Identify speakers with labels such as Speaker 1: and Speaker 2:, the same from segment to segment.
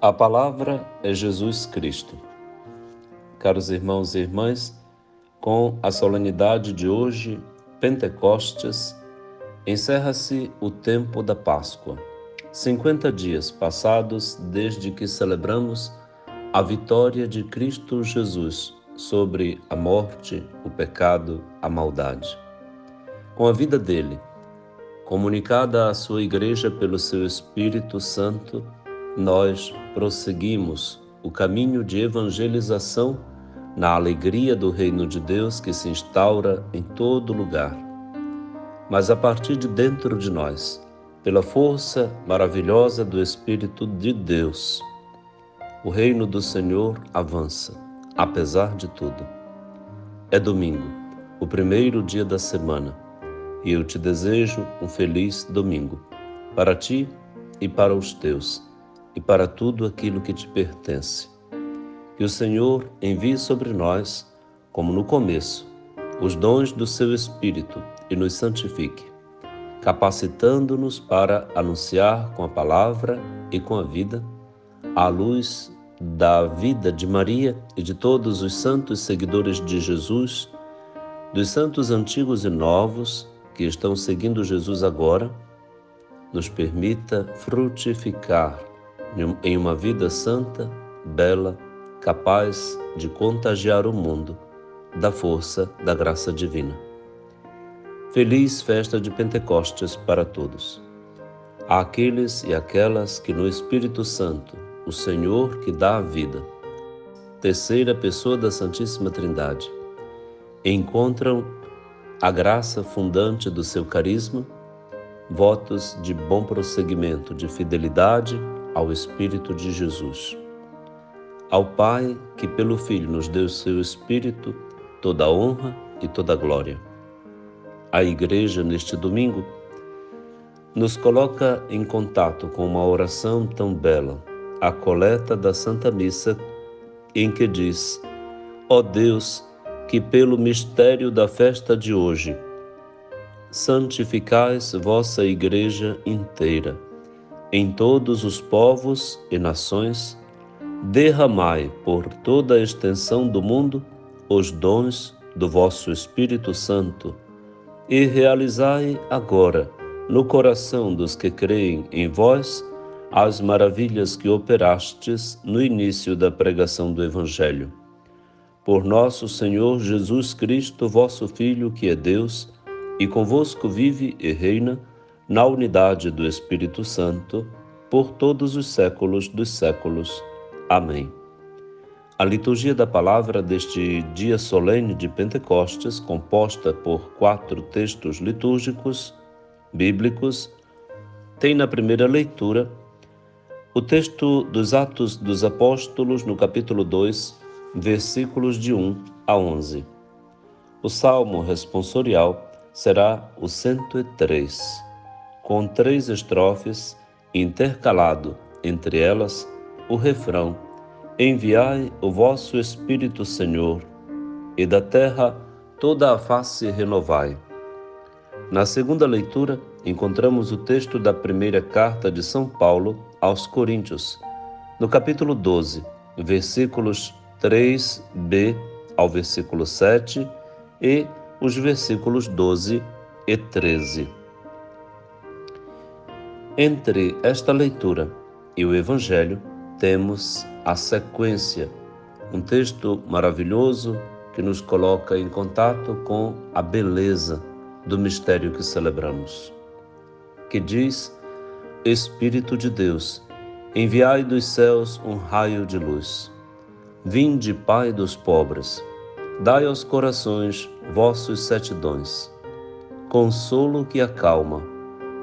Speaker 1: A palavra é Jesus Cristo. Caros irmãos e irmãs, com a solenidade de hoje, Pentecostes, encerra-se o tempo da Páscoa. 50 dias passados desde que celebramos a vitória de Cristo Jesus sobre a morte, o pecado, a maldade. Com a vida dele, comunicada à sua Igreja pelo seu Espírito Santo, nós prosseguimos o caminho de evangelização na alegria do reino de Deus que se instaura em todo lugar. Mas a partir de dentro de nós, pela força maravilhosa do Espírito de Deus, o reino do Senhor avança, apesar de tudo. É domingo, o primeiro dia da semana, e eu te desejo um feliz domingo, para ti e para os teus, e para tudo aquilo que te pertence. Que o Senhor envie sobre nós, como no começo, os dons do seu Espírito e nos santifique, capacitando-nos para anunciar com a palavra e com a vida, à luz da vida de Maria e de todos os santos seguidores de Jesus, dos santos antigos e novos que estão seguindo Jesus agora, nos permita frutificar em uma vida santa, bela, capaz de contagiar o mundo da força da graça divina. Feliz festa de Pentecostes para todos. Àqueles e aquelas que no Espírito Santo, o Senhor que dá a vida, terceira pessoa da Santíssima Trindade, encontram a graça fundante do seu carisma, votos de bom prosseguimento, de fidelidade ao Espírito de Jesus. Ao Pai, que pelo Filho nos deu seu Espírito, toda a honra e toda a glória. A Igreja, neste domingo, nos coloca em contato com uma oração tão bela, a coleta da Santa Missa, em que diz: ó Deus, que pelo mistério da festa de hoje, santificais vossa Igreja inteira, em todos os povos e nações, derramai por toda a extensão do mundo os dons do vosso Espírito Santo e realizai agora, no coração dos que creem em vós, as maravilhas que operastes no início da pregação do Evangelho. Por nosso Senhor Jesus Cristo, vosso Filho, que é Deus, e convosco vive e reina, na unidade do Espírito Santo, por todos os séculos dos séculos. Amém. A liturgia da palavra deste dia solene de Pentecostes, composta por 4 textos litúrgicos bíblicos, tem na primeira leitura o texto dos Atos dos Apóstolos, no capítulo 2, versículos de 1 a 11. O salmo responsorial será o 103, com 3 estrofes, intercalado entre elas o refrão: enviai o vosso Espírito, Senhor, e da terra toda a face renovai. Na segunda leitura, encontramos o texto da primeira carta de São Paulo aos Coríntios, no capítulo 12, versículos 3b ao versículo 7 e os versículos 12 e 13. Entre esta leitura e o Evangelho, temos a sequência, um texto maravilhoso que nos coloca em contato com a beleza do mistério que celebramos, que diz: Espírito de Deus, enviai dos céus um raio de luz. Vinde, Pai dos pobres, dai aos corações vossos 7 dons. Consolo que acalma,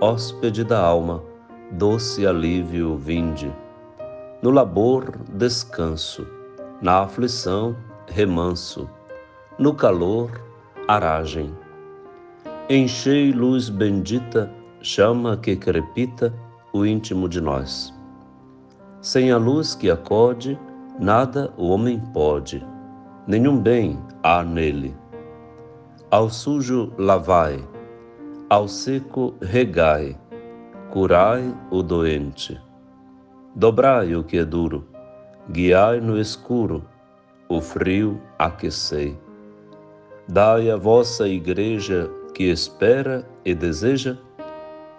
Speaker 1: hóspede da alma, doce alívio vinde. No labor, descanso, na aflição, remanso, no calor, aragem. Enchei luz bendita, chama que crepita o íntimo de nós. Sem a luz que acode, nada o homem pode, nenhum bem há nele. Ao sujo lavai, ao seco regai, curai o doente. Dobrai o que é duro, guiai no escuro, o frio aquecei. Dai à vossa igreja que espera e deseja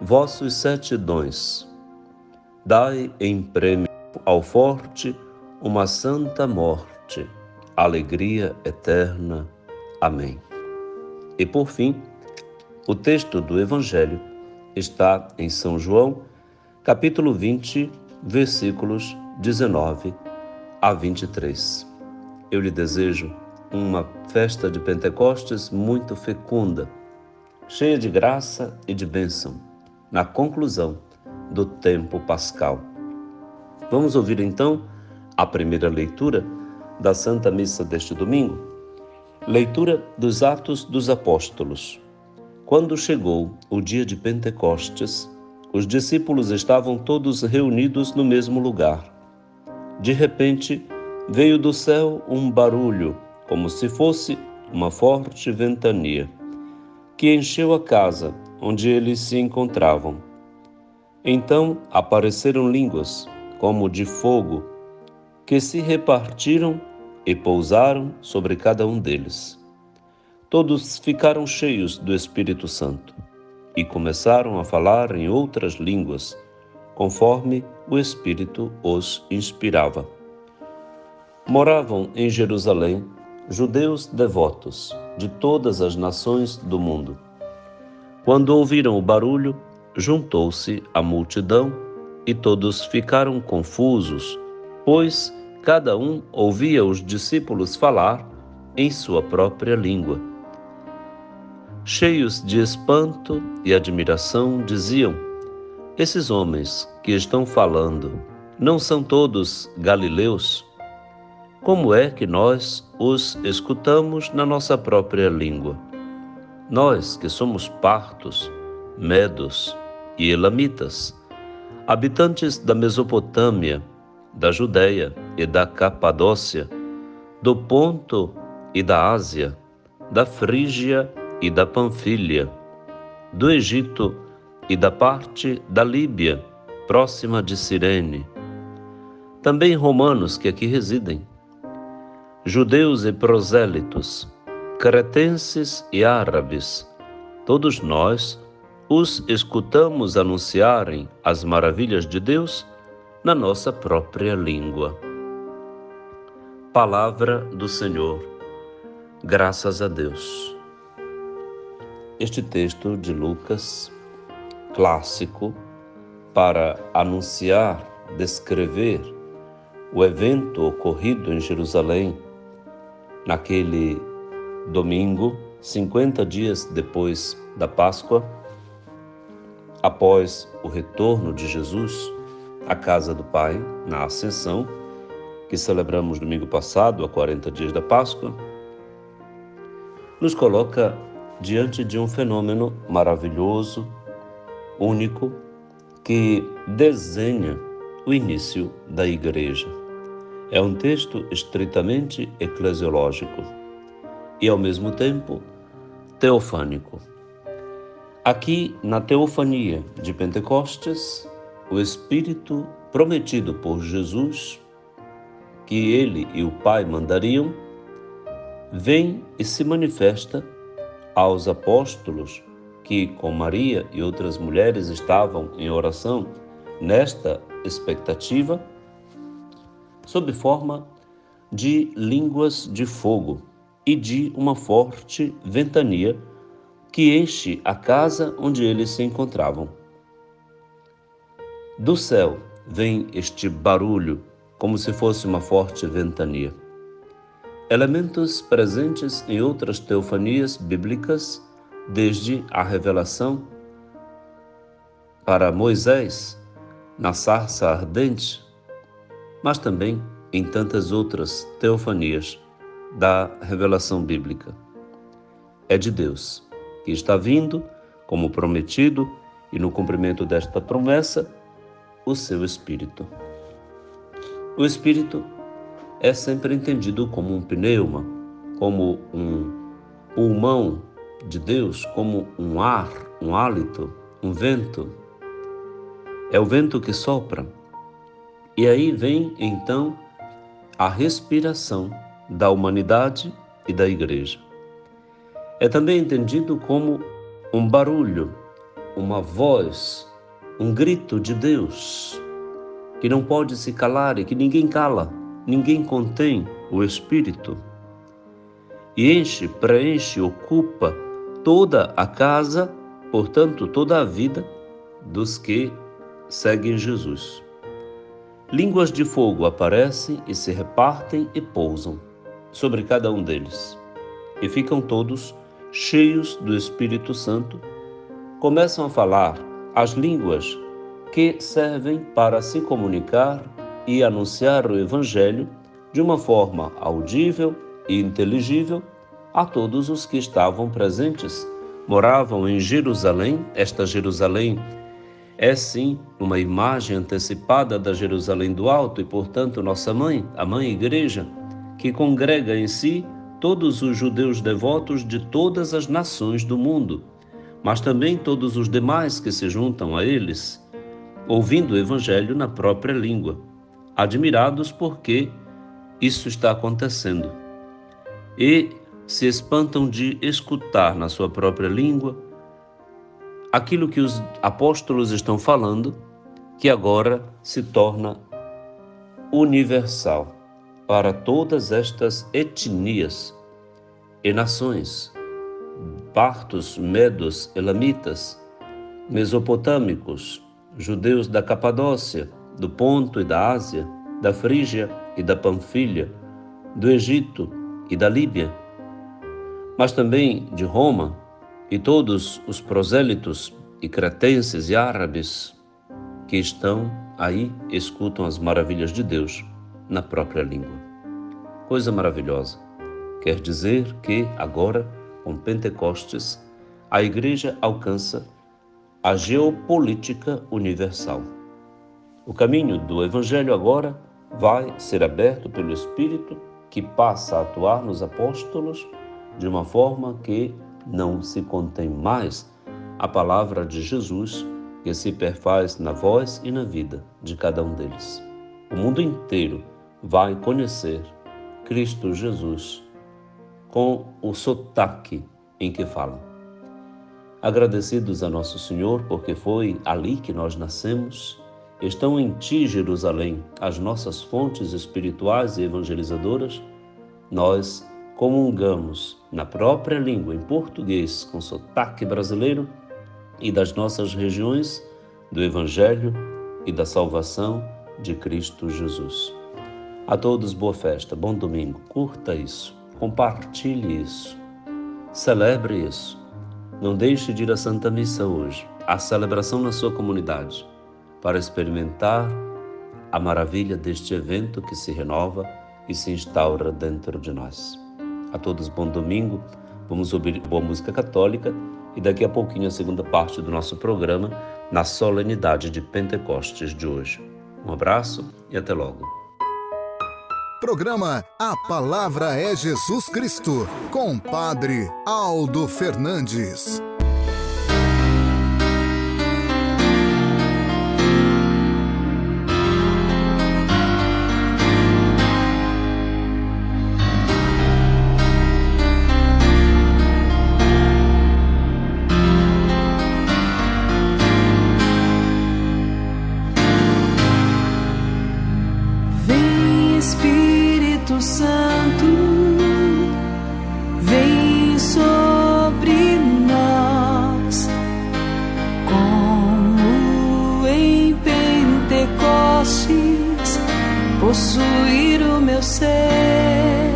Speaker 1: vossos 7 dons. Dai em prêmio ao forte uma santa morte, alegria eterna. Amém. E por fim, o texto do Evangelho está em São João, capítulo 20, versículos 19 a 23. Eu lhe desejo uma festa de Pentecostes muito fecunda, cheia de graça e de bênção, na conclusão do tempo pascal. Vamos ouvir então a primeira leitura da Santa Missa deste domingo. Leitura dos Atos dos Apóstolos. Quando chegou o dia de Pentecostes, os discípulos estavam todos reunidos no mesmo lugar. De repente, veio do céu um barulho, como se fosse uma forte ventania, que encheu a casa onde eles se encontravam. Então apareceram línguas, como de fogo, que se repartiram e pousaram sobre cada um deles. Todos ficaram cheios do Espírito Santo e começaram a falar em outras línguas, conforme o Espírito os inspirava. Moravam em Jerusalém judeus devotos de todas as nações do mundo. Quando ouviram o barulho, juntou-se a multidão e todos ficaram confusos, pois cada um ouvia os discípulos falar em sua própria língua. Cheios de espanto e admiração, diziam: esses homens que estão falando, não são todos galileus? Como é que nós os escutamos na nossa própria língua? Nós que somos partos, medos e elamitas, habitantes da Mesopotâmia, da Judéia e da Capadócia, do Ponto e da Ásia, da Frígia e da Panfília, do Egito e da parte da Líbia, próxima de Cirene, também romanos que aqui residem, judeus e prosélitos, cretenses e árabes, todos nós os escutamos anunciarem as maravilhas de Deus na nossa própria língua. Palavra do Senhor. Graças a Deus. Este texto de Lucas, clássico, para anunciar, descrever o evento ocorrido em Jerusalém naquele domingo, 50 dias depois da Páscoa, após o retorno de Jesus à casa do Pai, na Ascensão, que celebramos domingo passado, há 40 dias da Páscoa, nos coloca diante de um fenômeno maravilhoso, único, que desenha o início da Igreja. É um texto estritamente eclesiológico e, ao mesmo tempo, teofânico. Aqui, na teofania de Pentecostes, o Espírito prometido por Jesus, que ele e o Pai mandariam, vem e se manifesta aos apóstolos que, com Maria e outras mulheres, estavam em oração nesta expectativa, sob forma de línguas de fogo e de uma forte ventania que enche a casa onde eles se encontravam. Do céu vem este barulho, como se fosse uma forte ventania. Elementos presentes em outras teofanias bíblicas, desde a revelação para Moisés na sarça ardente, mas também em tantas outras teofanias da revelação bíblica. É de Deus, que está vindo, como prometido, e no cumprimento desta promessa, o seu Espírito. O Espírito é sempre entendido como um pneuma, como um pulmão de Deus, como um ar, um hálito, um vento. É o vento que sopra E aí vem, então, a respiração da humanidade e da Igreja. É também entendido como um barulho, uma voz, um grito de Deus, que não pode se calar e que ninguém cala, ninguém contém o Espírito. E enche, preenche, ocupa toda a casa, portanto, toda a vida dos que seguem Jesus. Línguas de fogo aparecem e se repartem e pousam sobre cada um deles. E ficam todos cheios do Espírito Santo, começam a falar as línguas que servem para se comunicar e anunciar o Evangelho de uma forma audível e inteligível a todos os que estavam presentes. Moravam em Jerusalém. Esta Jerusalém é sim uma imagem antecipada da Jerusalém do Alto e, portanto, nossa mãe, a Mãe Igreja, que congrega em si todos os judeus devotos de todas as nações do mundo, mas também todos os demais que se juntam a eles, ouvindo o Evangelho na própria língua, admirados porque isso está acontecendo. E se espantam de escutar na sua própria língua aquilo que os apóstolos estão falando, que agora se torna universal para todas estas etnias e nações, partos, medos, elamitas, mesopotâmicos, judeus da Capadócia, do Ponto e da Ásia, da Frígia e da Panfilha, do Egito e da Líbia, mas também de Roma, e todos os prosélitos e cretenses e árabes que estão aí, escutam as maravilhas de Deus na própria língua. Coisa maravilhosa. Quer dizer que agora, com Pentecostes, a Igreja alcança a geopolítica universal. O caminho do Evangelho agora vai ser aberto pelo Espírito, que passa a atuar nos apóstolos de uma forma que não se contém mais a palavra de Jesus, que se perfaz na voz e na vida de cada um deles. O mundo inteiro vai conhecer Cristo Jesus com o sotaque em que falam. Agradecidos a Nosso Senhor, porque foi ali que nós nascemos, estão em Ti, Jerusalém, as nossas fontes espirituais e evangelizadoras, nós comungamos na própria língua, em português, com sotaque brasileiro, e das nossas regiões, do Evangelho e da salvação de Cristo Jesus. A todos, boa festa, bom domingo, curta isso, compartilhe isso, celebre isso. Não deixe de ir à Santa Missa hoje, a celebração na sua comunidade, para experimentar a maravilha deste evento que se renova e se instaura dentro de nós. A todos, bom domingo. Vamos ouvir boa música católica e daqui a pouquinho a segunda parte do nosso programa na solenidade de Pentecostes de hoje. Um abraço e até logo.
Speaker 2: Programa A Palavra é Jesus Cristo, com Padre Aldo Fernandes.
Speaker 3: Espírito Santo, vem sobre nós, como em Pentecostes, possuir o meu ser.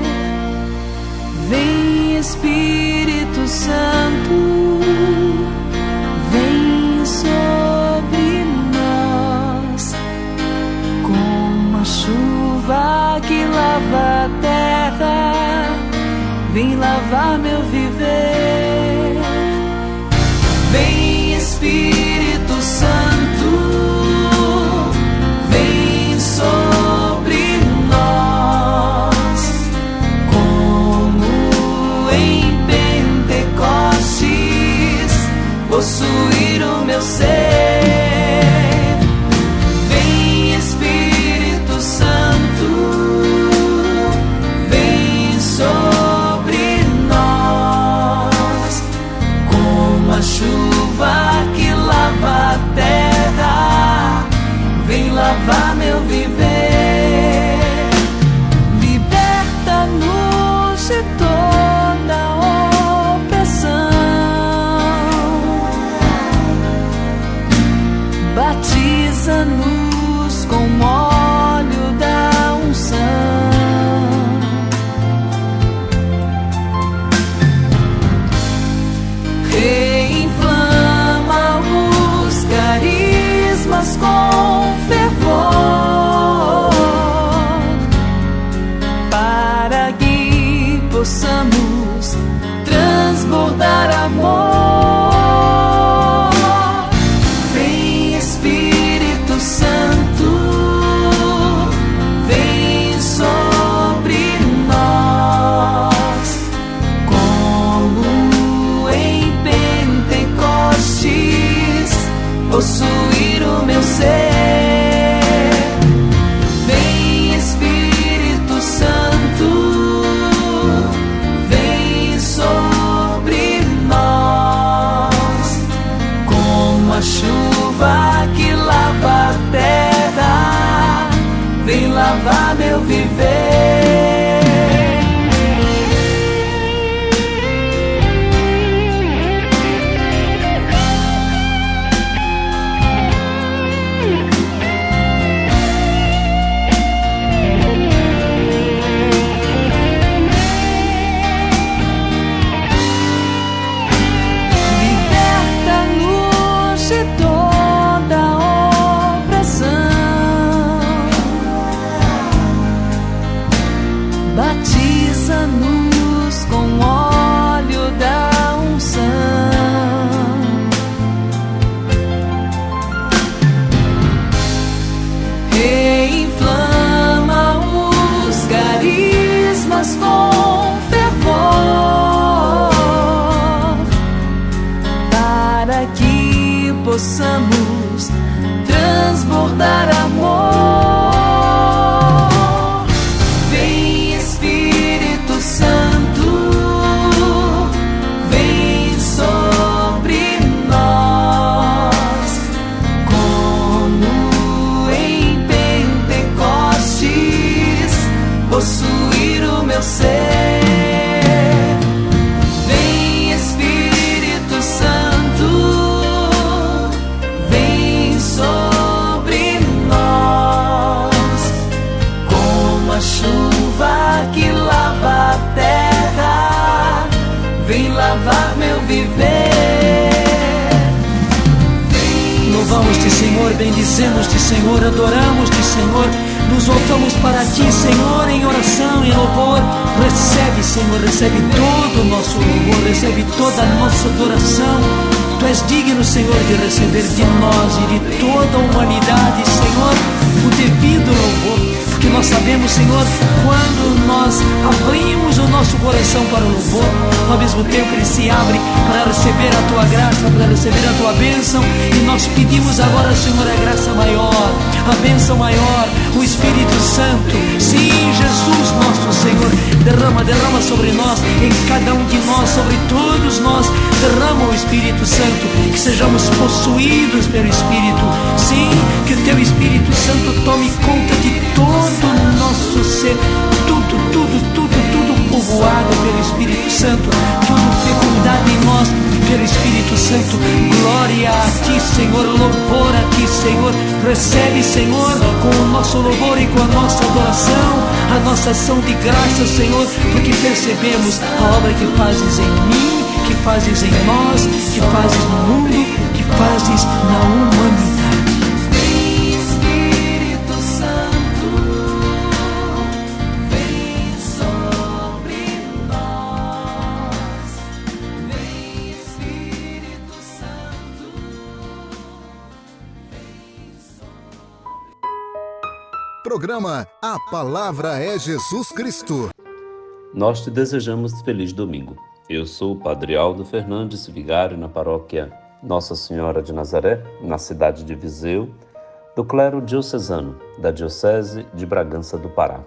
Speaker 3: Vem Espírito Santo, vem sobre nós, como a chuva que lava a terra, vem lavar meu viver. Vem Espírito Santo, vem sobre nós, como em Pentecostes, possuir o meu ser. Vem Espírito meu viver. Liberta-nos de toda opressão. Batiza-nos com óleo da unção. Reinflama os carismas com fervor, para que possamos transbordar amor. Vem Espírito Santo, vem sobre nós, como em Pentecostes, possuir o meu ser. Vem Espírito Santo, vem sobre nós, como a chuva que lava a terra, vem lavar meu viver. Liberta-nos de toda opressão. Batiza-nos com óleo da unção. Reinflama os carismas com fervor, para que possamos transbordar amor. Vem Espírito Santo, vem sobre nós, como em Pentecostes, possuir o meu ser. Vem Espírito Santo, vem sobre nós, como a chuva que lava a terra, vem lavar meu viver.
Speaker 4: Louvamos-te, Senhor, bendizemos-te, Senhor, adoramos-te, Senhor. Nos voltamos para ti, Senhor, em oração, em louvor. Recebe, Senhor, recebe todo o nosso louvor, recebe toda a nossa adoração. Tu és digno, Senhor, de receber de nós e de toda a humanidade, Senhor, o devido louvor. Porque nós sabemos, Senhor, quando nós abrimos o nosso coração para o louvor, ao mesmo tempo ele se abre para receber a tua graça, para receber a tua bênção. E nós pedimos agora, Senhor, a graça maior, a bênção maior, o Espírito Santo. Sim, Jesus, nosso Senhor, derrama sobre nós, em cada um de nós, sobre todos nós. Derrama o Espírito Santo, que sejamos possuídos pelo Espírito. Sim, que o teu Espírito Santo tome conta de todo o nosso ser, tudo povoado pelo Espírito Santo, tudo fecundado em nós pelo Espírito Santo. Glória a ti, Senhor, louvor a ti, Senhor. Recebe, Senhor, com o nosso louvor e com a nossa adoração, a nossa ação de graça, Senhor, porque percebemos a obra que fazes em mim, que fazes em nós, que fazes no mundo, que fazes na humanidade.
Speaker 3: Vem Espírito Santo, vem sobre nós. Vem Espírito Santo, vem sobre nós.
Speaker 2: Programa A Palavra é Jesus Cristo.
Speaker 1: Nós te desejamos feliz domingo. Eu sou o Padre Aldo Fernandes, vigário na paróquia Nossa Senhora de Nazaré, na cidade de Viseu, do clero diocesano da Diocese de Bragança do Pará.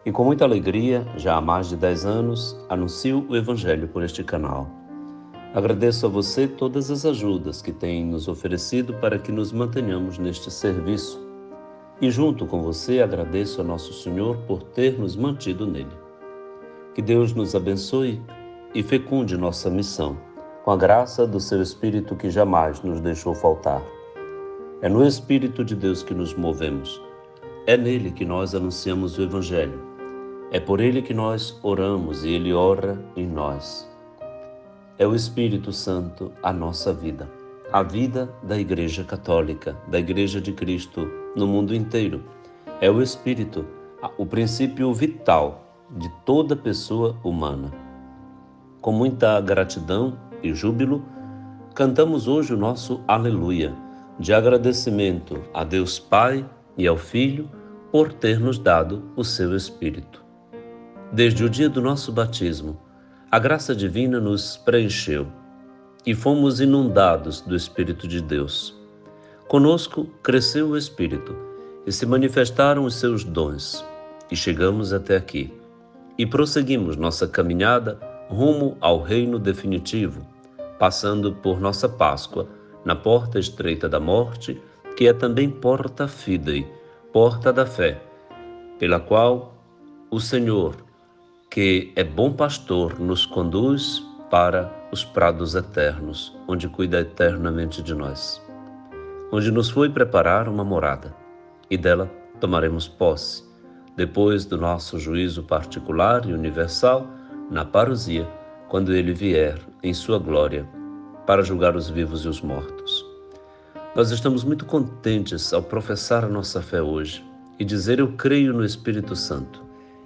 Speaker 1: E com muita alegria, já há mais de 10 anos, anuncio o Evangelho por este canal. Agradeço a você todas as ajudas que tem nos oferecido para que nos mantenhamos neste serviço. e junto com você agradeço a Nosso Senhor por ter nos mantido nele. Que Deus nos abençoe e fecunde nossa missão, com a graça do seu Espírito que jamais nos deixou faltar. É no Espírito de Deus que nos movemos. É nele que nós anunciamos o Evangelho. É por ele que nós oramos e ele ora em nós. É o Espírito Santo a nossa vida, a vida da Igreja Católica, da Igreja de Cristo no mundo inteiro. É o Espírito, o princípio vital de toda pessoa humana. Com muita gratidão e júbilo, cantamos hoje o nosso Aleluia, de agradecimento a Deus Pai e ao Filho por ter nos dado o seu Espírito. Desde o dia do nosso batismo, a graça divina nos preencheu e fomos inundados do Espírito de Deus. Conosco cresceu o Espírito e se manifestaram os seus dons, e chegamos até aqui. E prosseguimos nossa caminhada rumo ao reino definitivo, passando por nossa Páscoa, na porta estreita da morte, que é também porta fidei, porta da fé, pela qual o Senhor, que é bom pastor, nos conduz para os prados eternos, onde cuida eternamente de nós, onde nos foi preparar uma morada, e dela tomaremos posse, depois do nosso juízo particular e universal, na parousia, quando ele vier em sua glória, para julgar os vivos e os mortos. Nós estamos muito contentes ao professar a nossa fé hoje e dizer: eu creio no Espírito Santo,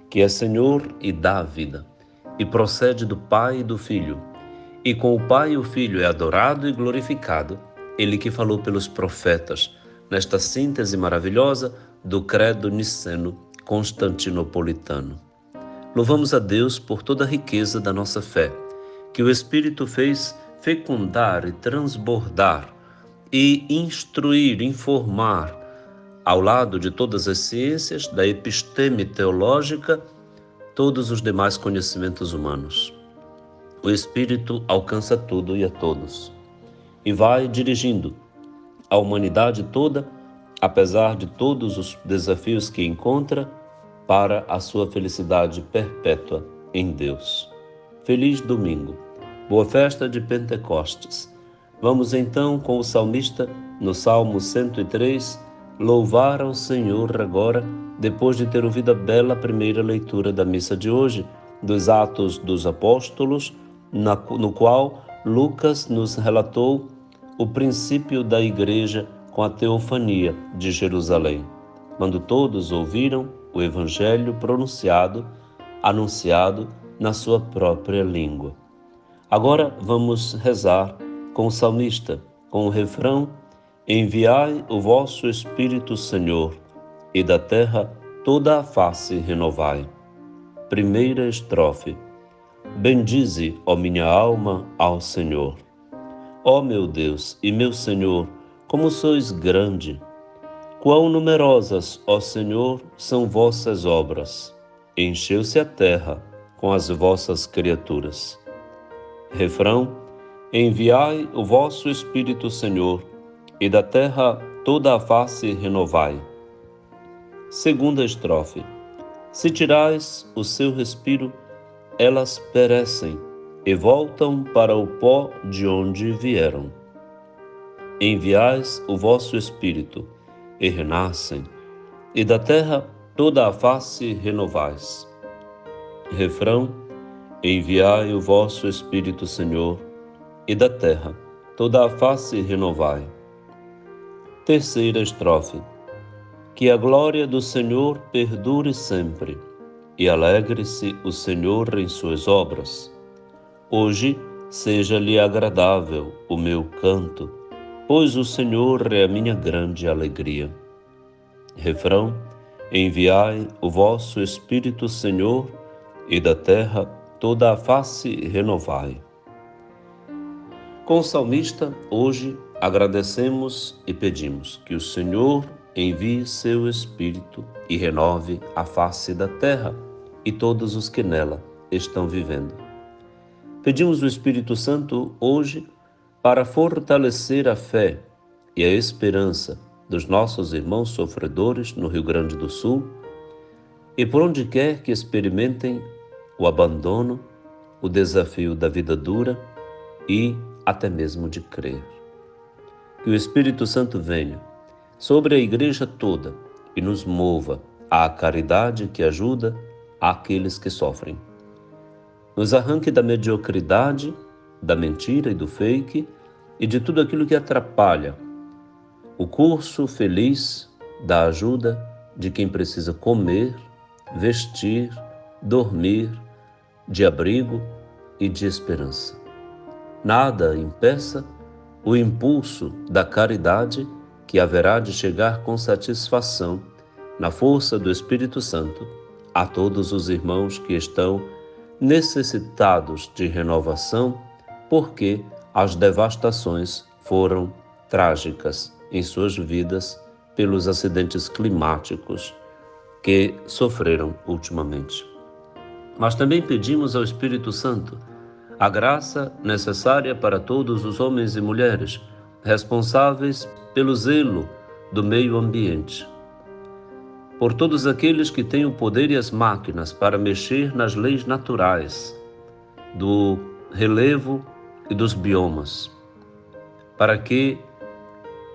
Speaker 1: que é Senhor e dá a vida, e procede do Pai e do Filho, e com o Pai e o Filho é adorado e glorificado, ele que falou pelos profetas, nesta síntese maravilhosa do credo niceno-constantinopolitano. Louvamos a Deus por toda a riqueza da nossa fé, que o Espírito fez fecundar e transbordar e instruir, informar, ao lado de todas as ciências, da episteme teológica, todos os demais conhecimentos humanos. O Espírito alcança tudo e a todos, e vai dirigindo a humanidade toda, apesar de todos os desafios que encontra, para a sua felicidade perpétua em Deus. Feliz domingo, boa festa de Pentecostes. Vamos então com o salmista, no Salmo 103, louvar ao Senhor agora, depois de ter ouvido a bela primeira leitura da missa de hoje, dos Atos dos Apóstolos, no qual Lucas nos relatou o princípio da Igreja com a teofania de Jerusalém, quando todos ouviram o Evangelho pronunciado, anunciado na sua própria língua. Agora vamos rezar com o salmista, com o refrão: enviai o vosso Espírito, Senhor, e da terra toda a face renovai. Primeira estrofe. Bendize, ó minha alma, ao Senhor. Ó meu Deus e meu Senhor, como sois grande! Quão numerosas, ó Senhor, são vossas obras! Encheu-se a terra com as vossas criaturas. Refrão: enviai o vosso Espírito, Senhor, e da terra toda a face renovai. Segunda estrofe. Se tirais o seu respiro, elas perecem e voltam para o pó de onde vieram. Enviais o vosso Espírito, e renascem, e da terra toda a face renovais. Refrão: enviai o vosso Espírito, Senhor, e da terra toda a face renovai. Terceira estrofe. Que a glória do Senhor perdure sempre, e alegre-se o Senhor em suas obras. Hoje seja-lhe agradável o meu canto, pois o Senhor é a minha grande alegria. Refrão: enviai o vosso Espírito, Senhor, e da terra toda a face renovai. Com o salmista, hoje agradecemos e pedimos que o Senhor envie seu Espírito e renove a face da terra e todos os que nela estão vivendo. Pedimos o Espírito Santo hoje para fortalecer a fé e a esperança dos nossos irmãos sofredores no Rio Grande do Sul e por onde quer que experimentem o abandono, o desafio da vida dura e até mesmo de crer. Que o Espírito Santo venha sobre a Igreja toda e nos mova à caridade que ajuda aqueles que sofrem. Nos arranque da mediocridade, da mentira e do fake e de tudo aquilo que atrapalha o curso feliz da ajuda de quem precisa comer, vestir, dormir, de abrigo e de esperança. Nada impeça o impulso da caridade que haverá de chegar com satisfação, na força do Espírito Santo, a todos os irmãos que estão necessitados de renovação, porque as devastações foram trágicas em suas vidas pelos acidentes climáticos que sofreram ultimamente. Mas também pedimos ao Espírito Santo a graça necessária para todos os homens e mulheres responsáveis pelo zelo do meio ambiente, por todos aqueles que têm o poder e as máquinas para mexer nas leis naturais do relevo e dos biomas, para que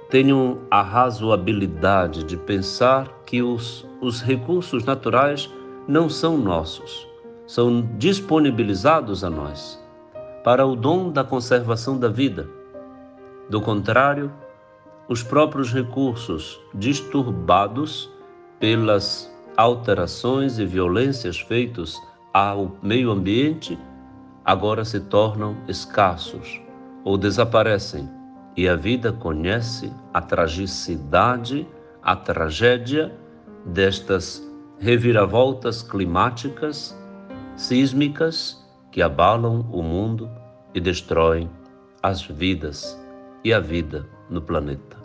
Speaker 1: tenham a razoabilidade de pensar que os recursos naturais não são nossos, são disponibilizados a nós para o dom da conservação da vida. Do contrário, os próprios recursos disturbados pelas alterações e violências feitas ao meio ambiente agora se tornam escassos ou desaparecem, e a vida conhece a tragicidade, a tragédia destas reviravoltas climáticas, sísmicas, que abalam o mundo e destroem as vidas e a vida no planeta.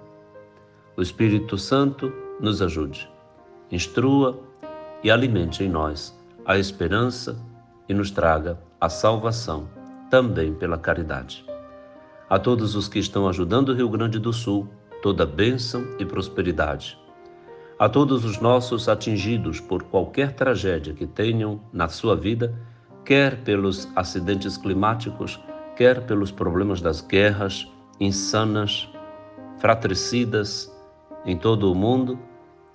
Speaker 1: O Espírito Santo nos ajude, instrua e alimente em nós a esperança e nos traga a salvação também pela caridade. A todos os que estão ajudando o Rio Grande do Sul, toda bênção e prosperidade. A todos os nossos atingidos por qualquer tragédia que tenham na sua vida, quer pelos acidentes climáticos, quer pelos problemas das guerras insanas, fratricidas em todo o mundo,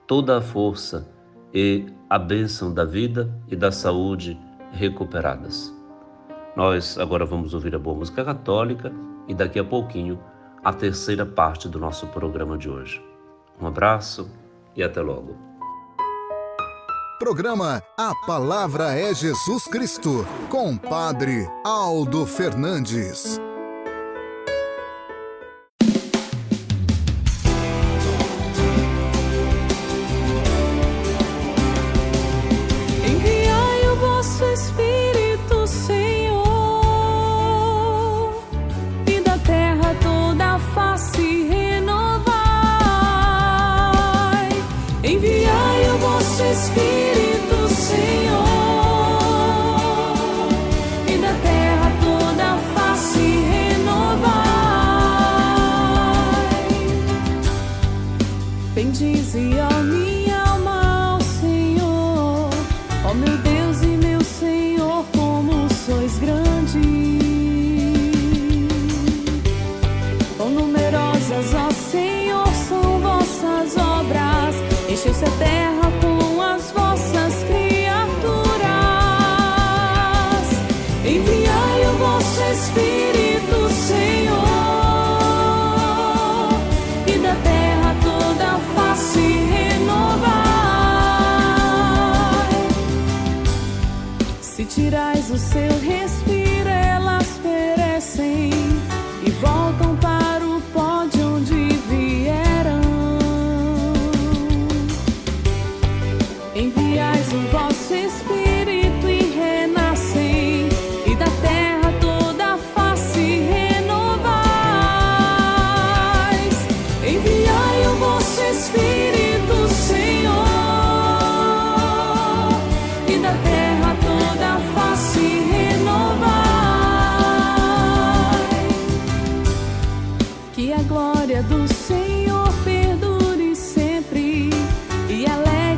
Speaker 1: toda a força e a bênção da vida e da saúde recuperadas. Nós agora vamos ouvir a boa música católica e daqui a pouquinho a terceira parte do nosso programa de hoje. Um abraço e até logo.
Speaker 2: Programa A Palavra é Jesus Cristo, com Padre Aldo Fernandes.
Speaker 5: Enviai o vosso Espírito, Senhor, e da terra toda a face renovai. Enviai o vosso Espírito, Senhor, e da terra toda a face renovai. Bendize a minha alma ao Senhor, ó meu Deus e meu Senhor, como sois grande. Quão numerosas, ó Senhor, são vossas obras, encheu-se a terra com as vossas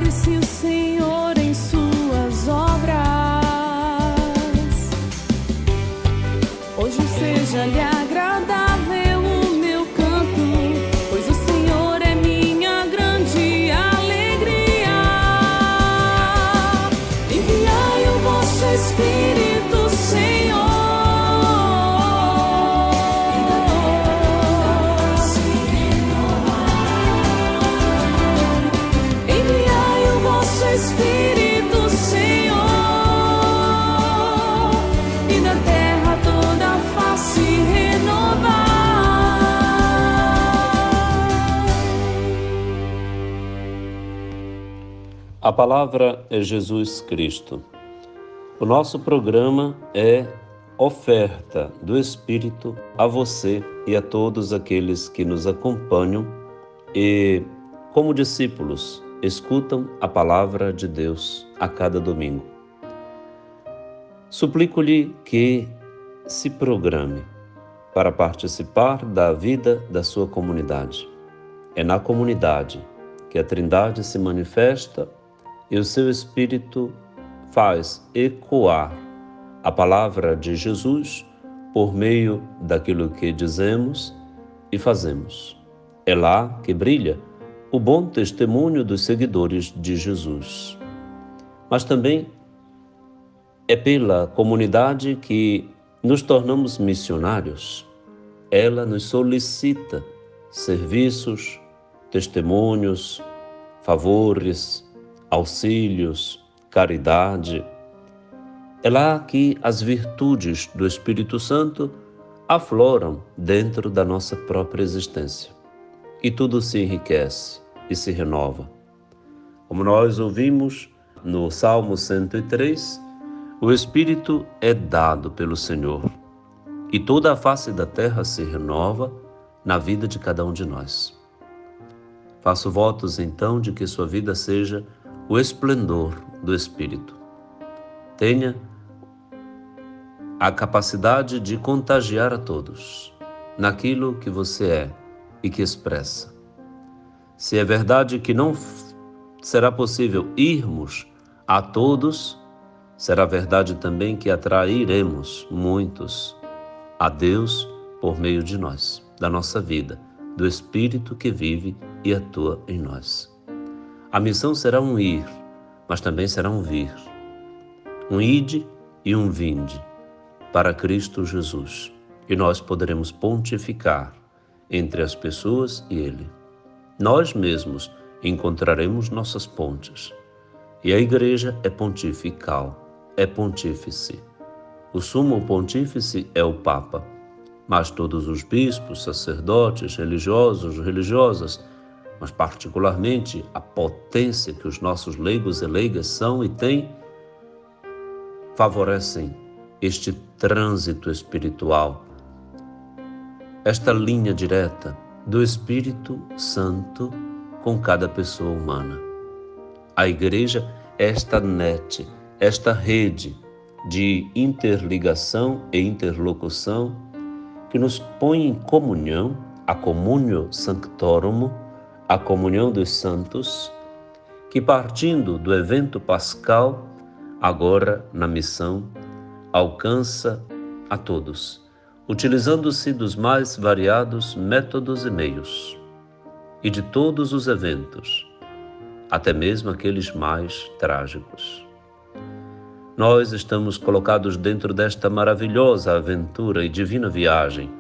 Speaker 5: Glórifique-se o Senhor em suas obras. Hoje seja-lhe agradável o meu canto, pois o Senhor é minha grande alegria. Enviai o vosso Espírito, Senhor. Espírito, Senhor, e da terra toda a face renovar.
Speaker 1: A palavra é Jesus Cristo. O nosso programa é oferta do Espírito a você e a todos aqueles que nos acompanham e, como discípulos, escutam a palavra de Deus a cada domingo. Suplico-lhe que se programe para participar da vida da sua comunidade. É na comunidade que a Trindade se manifesta e o seu Espírito faz ecoar a palavra de Jesus por meio daquilo que dizemos e fazemos. É lá que brilha o bom testemunho dos seguidores de Jesus. Mas também é pela comunidade que nos tornamos missionários. Ela nos solicita serviços, testemunhos, favores, auxílios, caridade. É lá que as virtudes do Espírito Santo afloram dentro da nossa própria existência. E tudo se enriquece e se renova. Como nós ouvimos no Salmo 103, o Espírito é dado pelo Senhor e toda a face da terra se renova na vida de cada um de nós. Faço votos então de que sua vida seja o esplendor do Espírito. Tenha a capacidade de contagiar a todos naquilo que você é e que expressa. Se é verdade que não será possível irmos a todos, será verdade também que atrairemos muitos a Deus por meio de nós, da nossa vida, do Espírito que vive e atua em nós. A missão será um ir, mas também será um vir. Um ide e um vinde para Cristo Jesus. E nós poderemos pontificar entre as pessoas e Ele. Nós mesmos encontraremos nossas pontes. E a Igreja é pontifical, é pontífice. O sumo pontífice é o Papa, mas todos os bispos, sacerdotes, religiosos, religiosas, mas particularmente a potência que os nossos leigos e leigas são e têm, favorecem este trânsito espiritual, esta linha direta do Espírito Santo com cada pessoa humana. A Igreja é esta net, esta rede de interligação e interlocução que nos põe em comunhão, a communio sanctorum, a comunhão dos santos, que partindo do evento pascal, agora na missão, alcança a todos, utilizando-se dos mais variados métodos e meios, e de todos os eventos, até mesmo aqueles mais trágicos. Nós estamos colocados dentro desta maravilhosa aventura e divina viagem,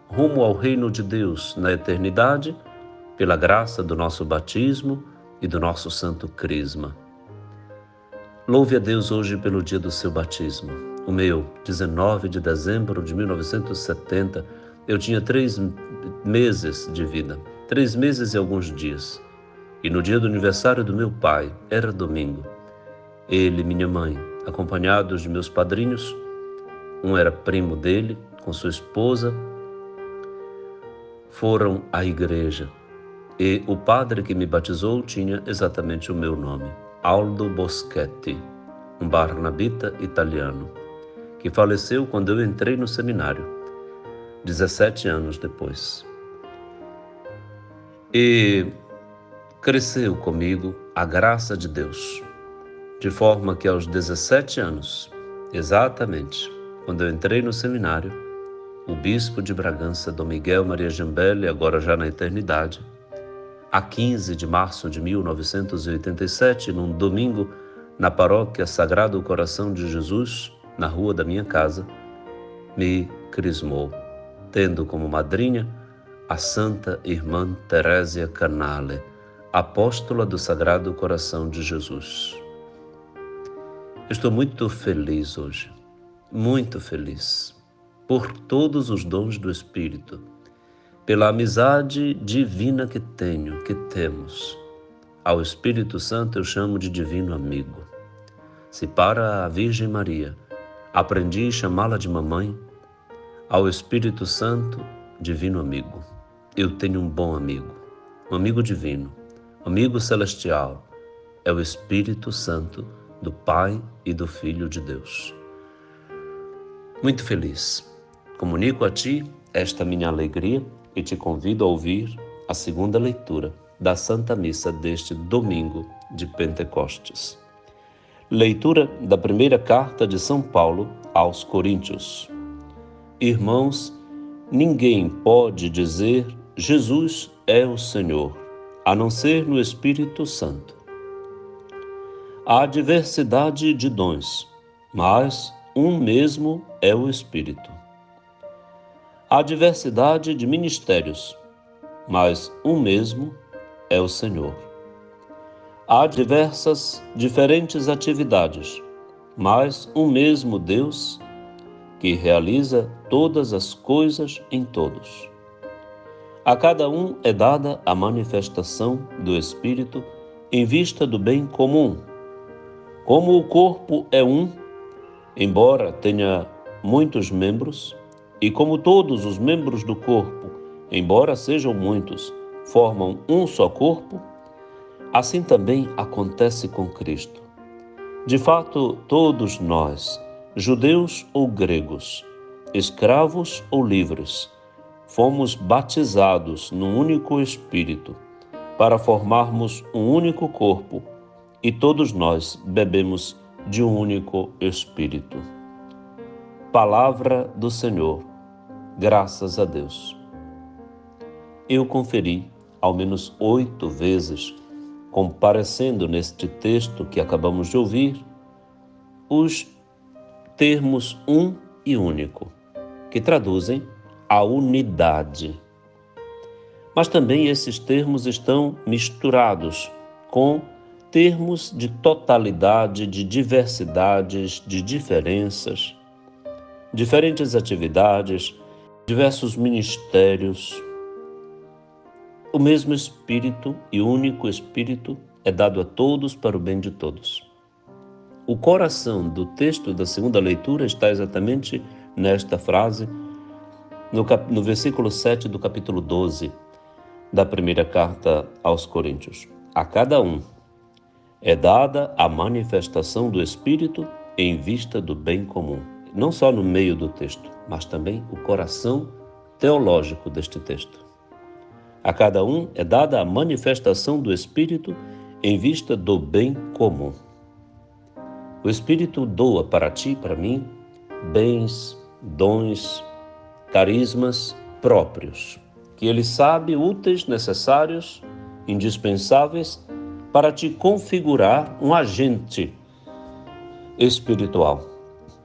Speaker 1: rumo ao reino de Deus na eternidade, pela graça do nosso batismo e do nosso santo crisma. Louve a Deus hoje pelo dia do seu batismo. O meu, 19 de dezembro de 1970, eu tinha 3 meses de vida, 3 meses e alguns dias. E no dia do aniversário do meu pai, era domingo, ele e minha mãe, acompanhados de meus padrinhos, um era primo dele, com sua esposa, foram à igreja. E o padre que me batizou tinha exatamente o meu nome, Aldo Boschetti, um barnabita italiano, que faleceu quando eu entrei no seminário, 17 anos depois. E cresceu comigo a graça de Deus, de forma que aos 17 anos, exatamente quando eu entrei no seminário, o bispo de Bragança, Dom Miguel Maria Jambele, agora já na eternidade, a 15 de março de 1987, num domingo, na paróquia Sagrado Coração de Jesus, na rua da minha casa, me crismou, tendo como madrinha a Santa Irmã Terésia Canale, apóstola do Sagrado Coração de Jesus. Estou muito feliz hoje, muito feliz, por todos os dons do Espírito, pela amizade divina que temos. Ao Espírito Santo eu chamo de divino amigo. Se para a Virgem Maria aprendi a chamá-la de mamãe, ao Espírito Santo, divino amigo. Eu tenho um bom amigo, um amigo divino, um amigo celestial. É o Espírito Santo do Pai e do Filho de Deus. Muito feliz. Comunico a ti esta minha alegria e te convido a ouvir a segunda leitura da Santa Missa deste domingo de Pentecostes. Leitura da primeira carta de São Paulo aos Coríntios. Irmãos, ninguém pode dizer Jesus é o Senhor, a não ser no Espírito Santo. Há diversidade de dons, mas um mesmo é o Espírito. Há diversidade de ministérios, mas um mesmo é o Senhor. Há diferentes atividades, mas um mesmo Deus que realiza todas as coisas em todos. A cada um é dada a manifestação do Espírito em vista do bem comum. Como o corpo é um, embora tenha muitos membros, e como todos os membros do corpo, embora sejam muitos, formam um só corpo, assim também acontece com Cristo. De fato, todos nós, judeus ou gregos, escravos ou livres, fomos batizados num único Espírito, para formarmos um único corpo, e todos nós bebemos de um único Espírito. Palavra do Senhor. Graças a Deus. Eu conferi ao menos 8 vezes, comparecendo neste texto que acabamos de ouvir, os termos um e único, que traduzem a unidade. Mas também esses termos estão misturados com termos de totalidade, de diversidades, de diferenças, diferentes atividades, diversos ministérios. O mesmo Espírito e único Espírito é dado a todos para o bem de todos. O coração do texto da segunda leitura está exatamente nesta frase, no versículo 7 do capítulo 12 da primeira carta aos Coríntios. A cada um é dada a manifestação do Espírito em vista do bem comum. Não só no meio do texto, mas também o coração teológico deste texto. A cada um é dada a manifestação do Espírito em vista do bem comum. O Espírito doa para ti e para mim bens, dons, carismas próprios, que Ele sabe úteis, necessários, indispensáveis para te configurar um agente espiritual.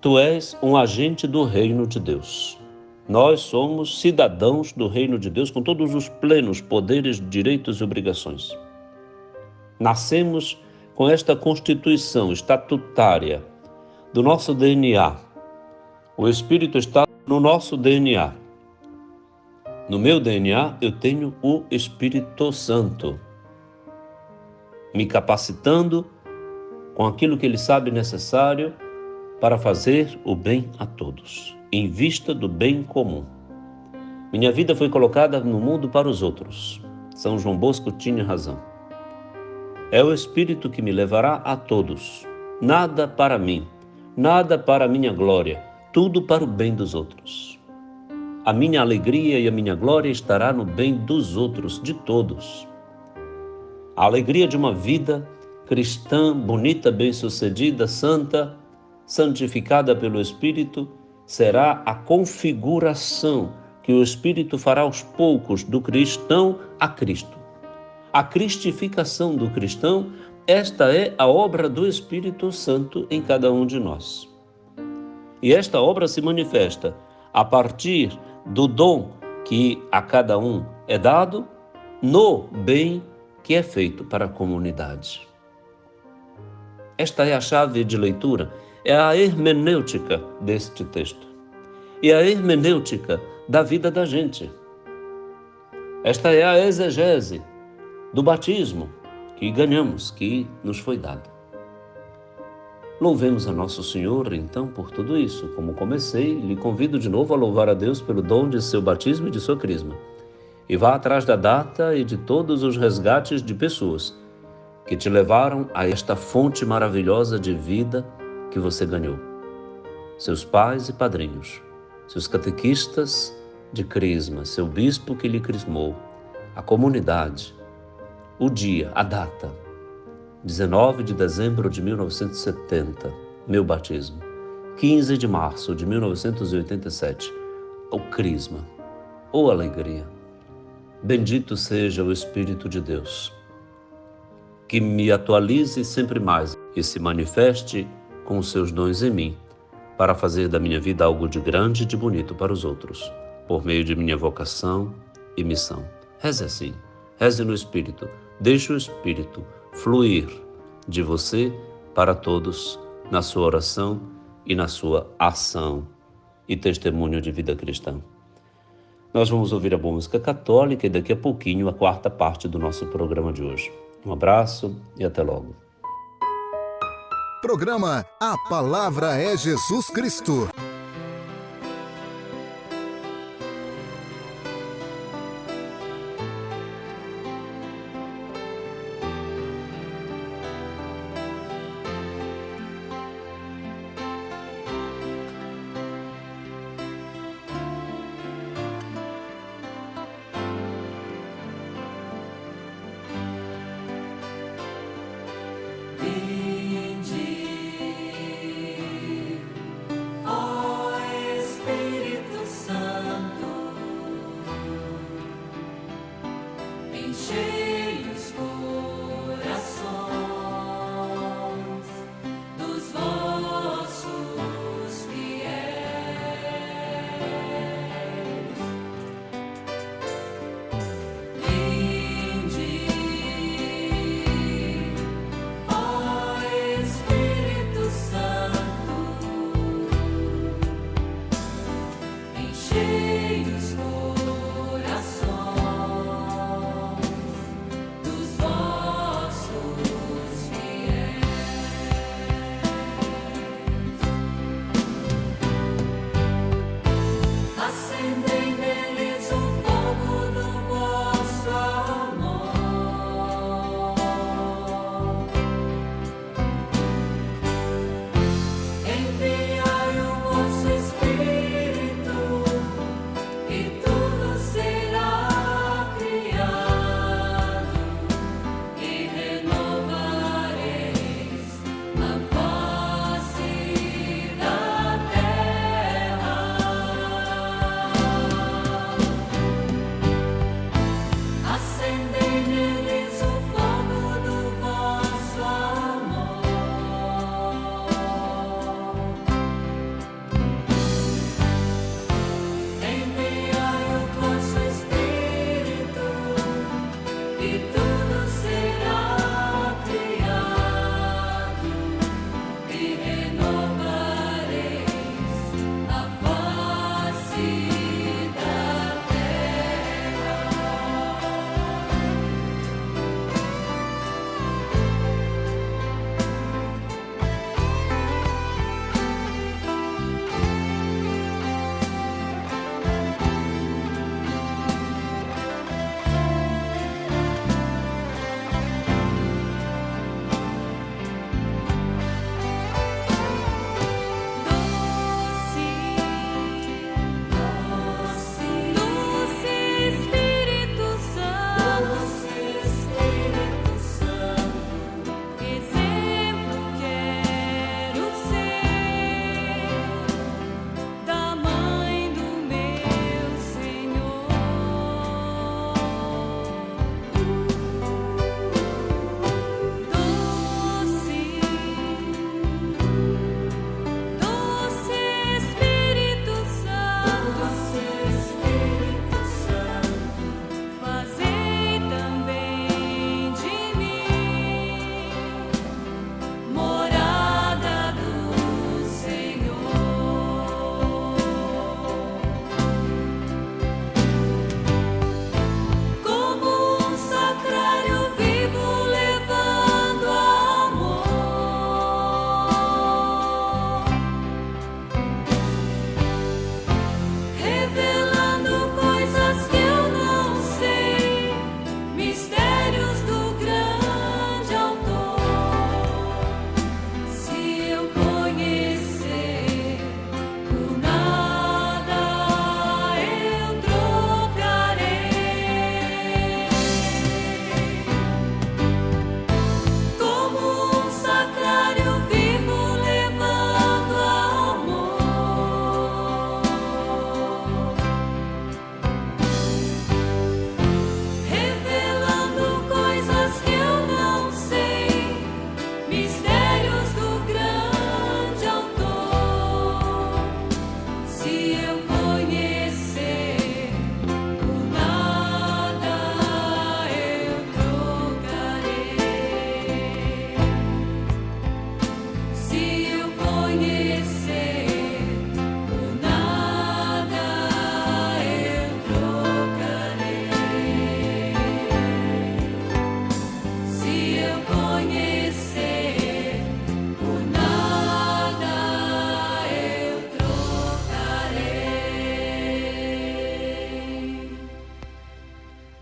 Speaker 1: Tu és um agente do reino de Deus. Nós somos cidadãos do reino de Deus com todos os plenos poderes, direitos e obrigações. Nascemos com esta constituição estatutária do nosso DNA. O Espírito está no nosso DNA. No meu DNA eu tenho o Espírito Santo, me capacitando com aquilo que Ele sabe necessário para fazer o bem a todos, em vista do bem comum. Minha vida foi colocada no mundo para os outros. São João Bosco tinha razão. É o Espírito que me levará a todos. Nada para mim, nada para a minha glória, tudo para o bem dos outros. A minha alegria e a minha glória estará no bem dos outros, de todos. A alegria de uma vida cristã, bonita, bem-sucedida, santa, santificada pelo Espírito, será a configuração que o Espírito fará aos poucos do cristão a Cristo. A cristificação do cristão, esta é a obra do Espírito Santo em cada um de nós. E esta obra se manifesta a partir do dom que a cada um é dado no bem que é feito para a comunidade. Esta é a chave de leitura, é a hermenêutica deste texto. E a hermenêutica da vida da gente. Esta é a exegese do batismo que ganhamos, que nos foi dado. Louvemos a Nosso Senhor, então, por tudo isso. Como comecei, lhe convido de novo a louvar a Deus pelo dom de seu batismo e de sua crisma. E vá atrás da data e de todos os resgates de pessoas que te levaram a esta fonte maravilhosa de vida que você ganhou. Seus pais e padrinhos, seus catequistas de crisma, seu bispo que lhe crismou, a comunidade, o dia, a data, 19 de dezembro de 1970, meu batismo, 15 de março de 1987, o crisma, alegria. Bendito seja o Espírito de Deus, que me atualize sempre mais e se manifeste com os seus dons em mim, para fazer da minha vida algo de grande e de bonito para os outros, por meio de minha vocação e missão. Reze assim, reze no Espírito, deixe o Espírito fluir de você para todos na sua oração e na sua ação e testemunho de vida cristã. Nós vamos ouvir a boa música católica e daqui a pouquinho a quarta parte do nosso programa de hoje. Um abraço e até logo.
Speaker 2: Programa A Palavra é Jesus Cristo.
Speaker 3: Ó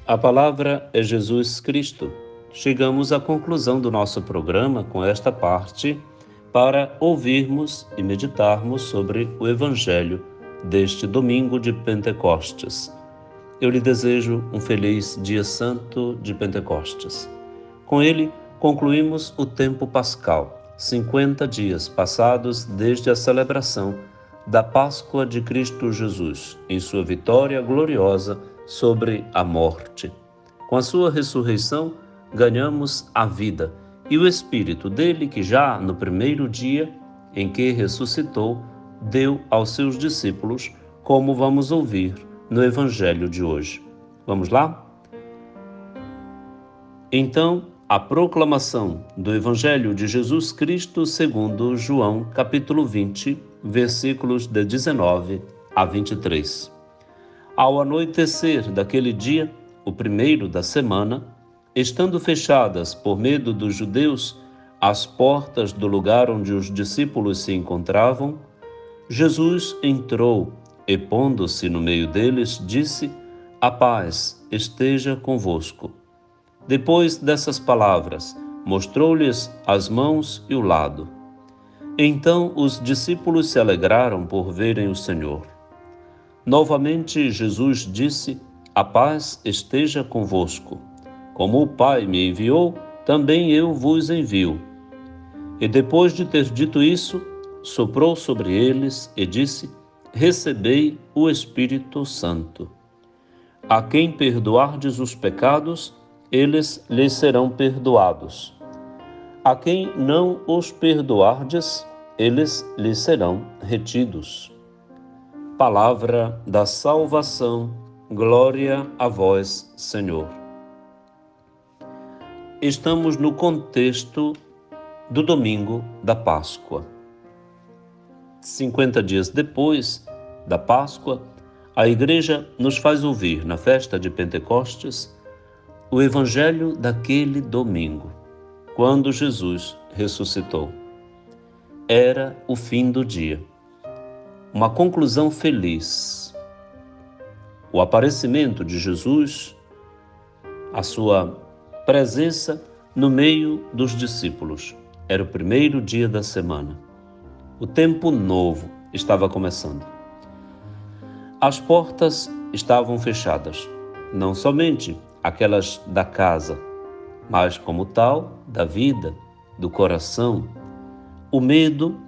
Speaker 1: A palavra é Jesus Cristo. Chegamos à conclusão do nosso programa com esta parte para ouvirmos e meditarmos sobre o Evangelho deste domingo de Pentecostes. Eu lhe desejo um feliz dia santo de Pentecostes. Com ele, concluímos o tempo pascal, 50 dias passados desde a celebração da Páscoa de Cristo Jesus, em sua vitória gloriosa sobre a morte. Com a sua ressurreição, ganhamos a vida e o Espírito dele que já no primeiro dia em que ressuscitou, deu aos seus discípulos, como vamos ouvir no Evangelho de hoje. Vamos lá? Então, a proclamação do Evangelho de Jesus Cristo segundo João, capítulo 20, versículos de 19 a 23. Ao anoitecer daquele dia, o primeiro da semana, estando fechadas por medo dos judeus as portas do lugar onde os discípulos se encontravam, Jesus entrou e, pondo-se no meio deles, disse: "A paz esteja convosco." Depois dessas palavras, mostrou-lhes as mãos e o lado. Então os discípulos se alegraram por verem o Senhor. Novamente Jesus disse: "A paz esteja convosco. Como o Pai me enviou, também eu vos envio." E depois de ter dito isso, soprou sobre eles e disse: "Recebei o Espírito Santo. A quem perdoardes os pecados, eles lhes serão perdoados. A quem não os perdoardes, eles lhes serão retidos." Palavra da salvação, glória a vós, Senhor. Estamos no contexto do domingo da Páscoa. 50 dias depois da Páscoa, a Igreja nos faz ouvir, na festa de Pentecostes, o Evangelho daquele domingo, quando Jesus ressuscitou. Era o fim do dia. Uma conclusão feliz. O aparecimento de Jesus, a sua presença no meio dos discípulos. Era o primeiro dia da semana. O tempo novo estava começando. As portas estavam fechadas, não somente aquelas da casa, mas como tal, da vida, do coração. O medo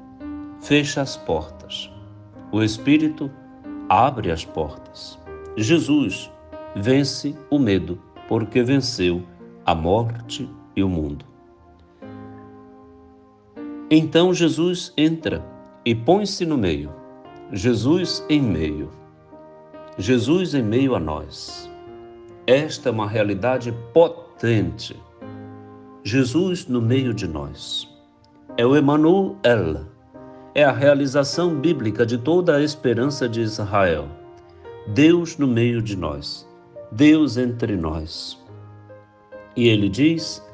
Speaker 1: fecha as portas. O Espírito abre as portas. Jesus vence o medo, porque venceu a morte e o mundo. Então Jesus entra e põe-se no meio. Jesus em meio. Jesus em meio a nós. Esta é uma realidade potente. Jesus no meio de nós. É o Emmanuel. É a realização bíblica de toda a esperança de Israel. Deus no meio de nós. Deus entre nós. E ele diz: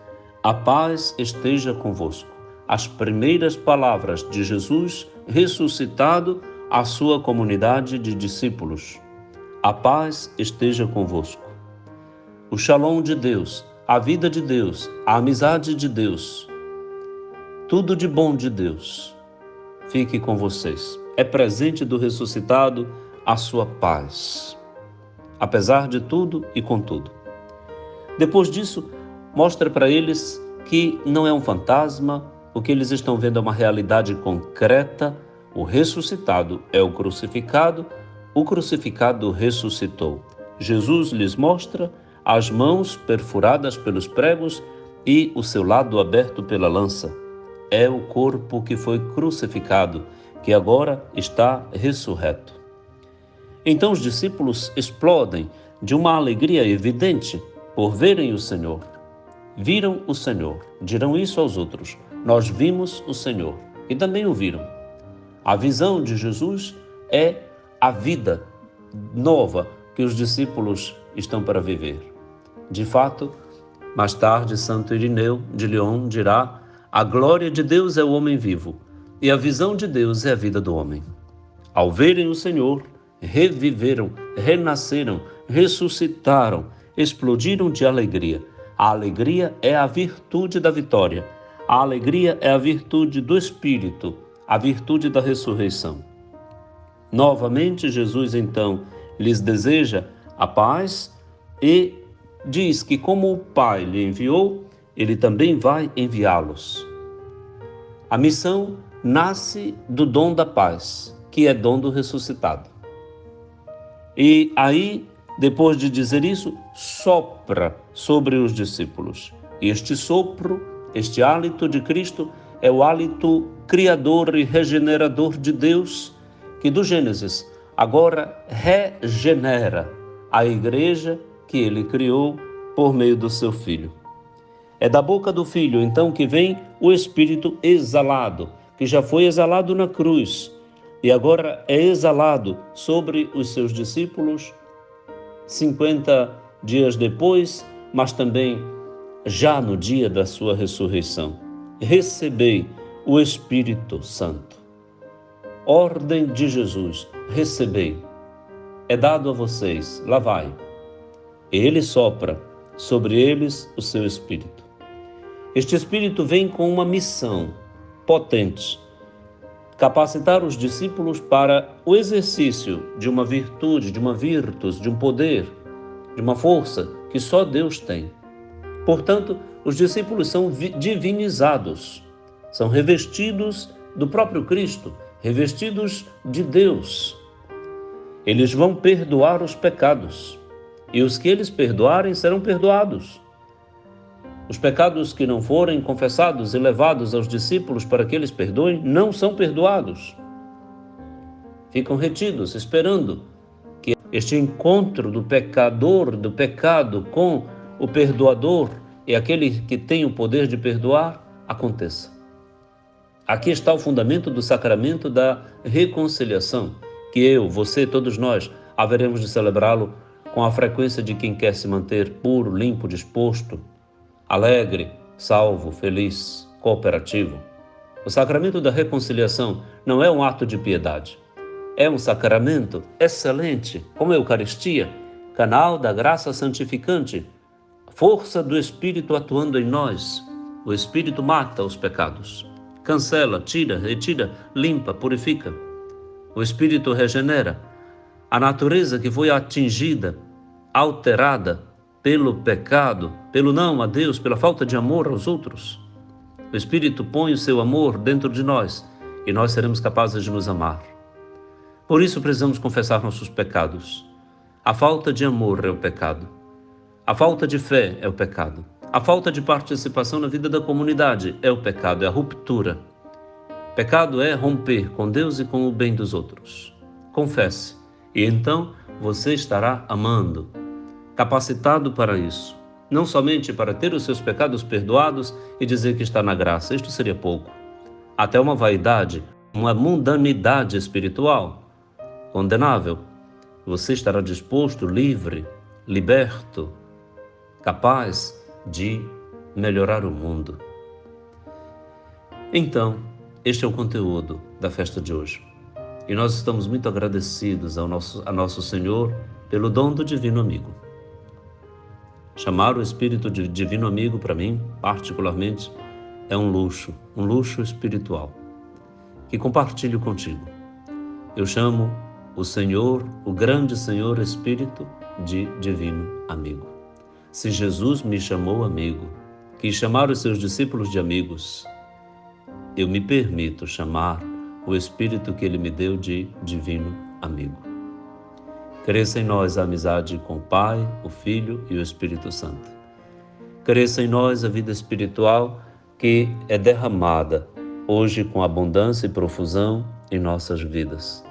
Speaker 1: "A paz esteja convosco." As primeiras palavras de Jesus ressuscitado à sua comunidade de discípulos. A paz esteja convosco. O shalom de Deus, a vida de Deus, a amizade de Deus, tudo de bom de Deus, fique com vocês. É presente do ressuscitado a sua paz, apesar de tudo e com tudo. Depois disso, mostra para eles que não é um fantasma, o que eles estão vendo é uma realidade concreta. O ressuscitado é o crucificado ressuscitou. Jesus lhes mostra as mãos perfuradas pelos pregos e o seu lado aberto pela lança. É o corpo que foi crucificado, que agora está ressurreto. Então os discípulos explodem de uma alegria evidente por verem o Senhor. Viram o Senhor, dirão isso aos outros: "Nós vimos o Senhor", e também o viram. A visão de Jesus é a vida nova que os discípulos estão para viver. De fato, mais tarde, Santo Irineu de Lyon dirá: "A glória de Deus é o homem vivo, e a visão de Deus é a vida do homem." Ao verem o Senhor, reviveram, renasceram, ressuscitaram explodiram de alegria. A alegria é a virtude da vitória. A alegria é a virtude do Espírito, a virtude da ressurreição. Novamente, Jesus, então, lhes deseja a paz e diz que, como o Pai lhe enviou, ele também vai enviá-los. A missão nasce do dom da paz, que é dom do ressuscitado. E aí, depois de dizer isso, sopra sobre os discípulos. Este sopro, este hálito de Cristo, é o hálito criador e regenerador de Deus, que do Gênesis agora regenera a igreja que ele criou por meio do seu Filho. É da boca do Filho, então, que vem o Espírito exalado, que já foi exalado na cruz e agora é exalado sobre os seus discípulos 50 dias depois, mas também já no dia da sua ressurreição. Recebei o Espírito Santo. Ordem de Jesus, recebei. É dado a vocês, lá vai. Ele sopra sobre eles o seu Espírito. Este Espírito vem com uma missão potente: capacitar os discípulos para o exercício de uma virtude, de uma virtus, de um poder, de uma força que só Deus tem. Portanto, os discípulos são divinizados, são revestidos do próprio Cristo, revestidos de Deus. Eles vão perdoar os pecados, e os que eles perdoarem serão perdoados. Os pecados que não forem confessados e levados aos discípulos para que eles perdoem, não são perdoados. Ficam retidos, esperando que este encontro do pecador, do pecado com o perdoador e aquele que tem o poder de perdoar, aconteça. Aqui está o fundamento do sacramento da reconciliação, que eu, você, todos nós, haveremos de celebrá-lo com a frequência de quem quer se manter puro, limpo, disposto, alegre, salvo, feliz, cooperativo. O sacramento da reconciliação não é um ato de piedade. É um sacramento excelente, como a Eucaristia, canal da graça santificante, força do Espírito atuando em nós. O Espírito mata os pecados, cancela, tira, retira, limpa, purifica. O Espírito regenera. A natureza que foi atingida, alterada pelo pecado, pelo não a Deus, pela falta de amor aos outros. O Espírito põe o seu amor dentro de nós e nós seremos capazes de nos amar. Por isso precisamos confessar nossos pecados. A falta de amor é o pecado. A falta de fé é o pecado. A falta de participação na vida da comunidade é o pecado, é a ruptura. Pecado é romper com Deus e com o bem dos outros. Confesse, e então você estará amando, capacitado para isso. Não somente para ter os seus pecados perdoados e dizer que está na graça, isto seria pouco. Até uma vaidade, uma mundanidade espiritual condenável. Você estará disposto, livre, liberto, capaz de melhorar o mundo. Então, este é o conteúdo da festa de hoje. E nós estamos muito agradecidos a nosso Senhor pelo dom do Divino Amigo. Chamar o Espírito de Divino Amigo, para mim, particularmente, é um luxo espiritual, que compartilho contigo. Eu chamo o Senhor, o grande Senhor Espírito, de Divino Amigo. Se Jesus me chamou amigo, quis chamar os seus discípulos de amigos, eu me permito chamar o Espírito que Ele me deu de Divino Amigo. Cresça em nós a amizade com o Pai, o Filho e o Espírito Santo. Cresça em nós a vida espiritual que é derramada hoje com abundância e profusão em nossas vidas.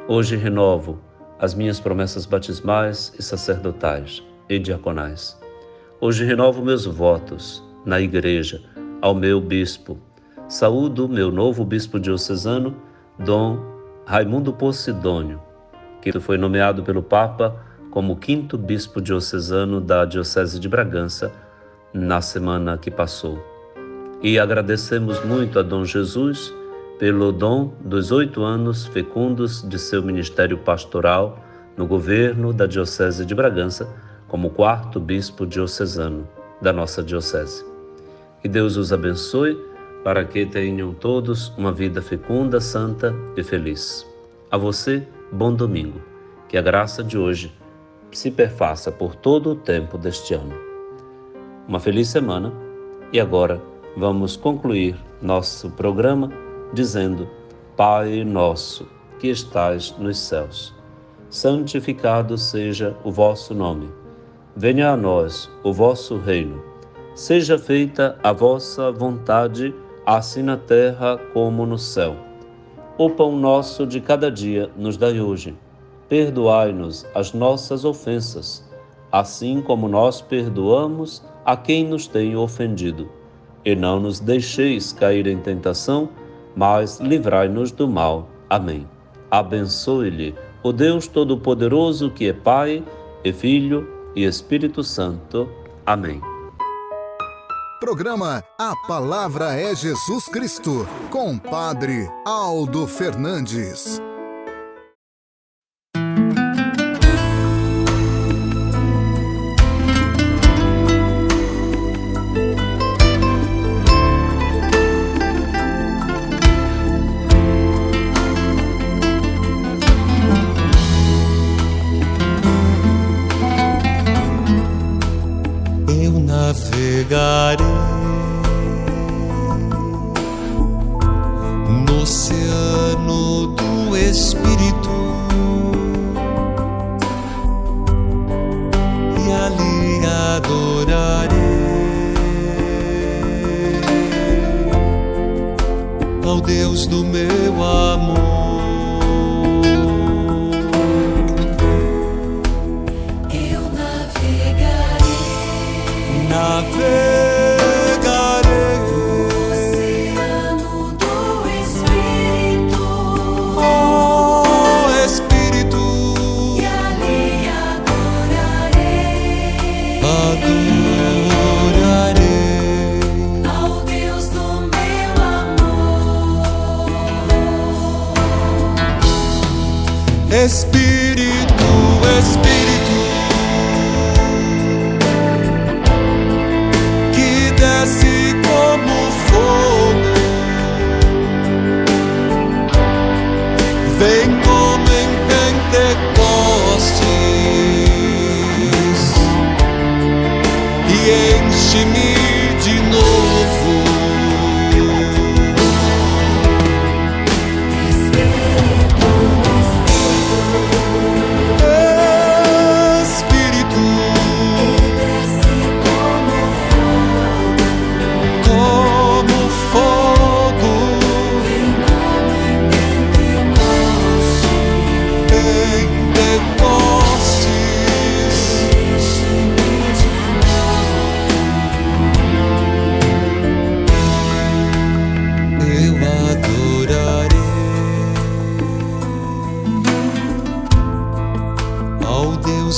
Speaker 1: Hoje renovo as minhas promessas batismais e sacerdotais e diaconais. Hoje renovo meus votos na igreja ao meu bispo. Saúdo meu novo bispo diocesano, Dom Raimundo Posidônio, que foi nomeado pelo Papa como 5º bispo diocesano da Diocese de Bragança na semana que passou. E agradecemos muito a Dom Jesus pelo dom dos 8 anos fecundos de seu ministério pastoral no governo da Diocese de Bragança, como 4º bispo diocesano da nossa diocese. Que Deus os abençoe para que tenham todos uma vida fecunda, santa e feliz. A você, bom domingo. Que a graça de hoje se perfaça por todo o tempo deste ano. Uma feliz semana e agora vamos concluir nosso programa dizendo: Pai nosso, que estais nos céus, santificado seja o vosso nome. Venha a nós o vosso reino. Seja feita a vossa vontade, assim na terra como no céu. O pão nosso de cada dia nos dai hoje. Perdoai-nos as nossas ofensas, assim como nós perdoamos a quem nos tem ofendido. E não nos deixeis cair em tentação, mas livrai-nos do mal. Amém. Abençoe-lhe o Deus Todo-Poderoso, que é Pai, e Filho e Espírito Santo. Amém.
Speaker 2: Programa A Palavra é Jesus Cristo, com Padre Aldo Fernandes.
Speaker 3: Navegarei no oceano do Espírito e ali adorarei ao Deus do meu amor. Navegarei no oceano do Espírito, oh Espírito, e ali adorarei ao Deus do meu amor. Espírito, Espírito, desce como fogo, vem como em Pentecostes e enche-me de novo.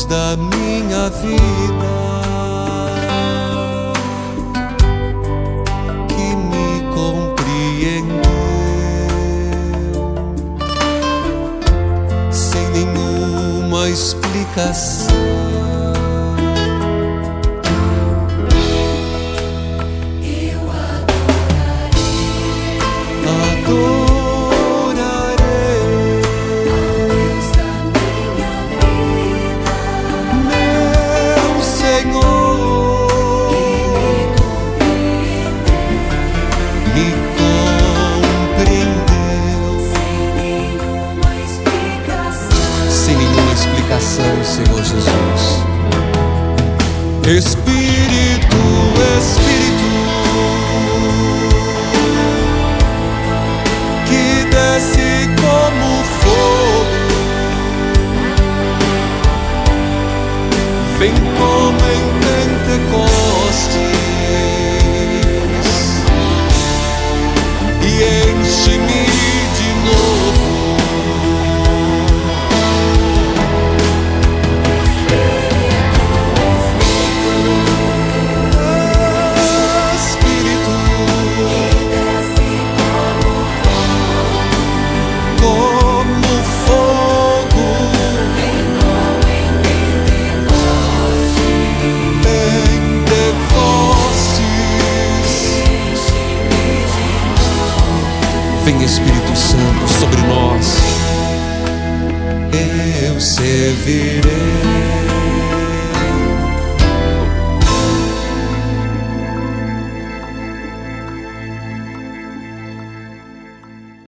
Speaker 3: Da minha vida, que me compreendeu sem nenhuma explicação. Eu adorarei Senhor Jesus. Espírito, Espírito, que desce como fogo, vem como em Pentecostes e enche-me de novo.
Speaker 6: Vem Espírito Santo sobre nós. Eu servirei.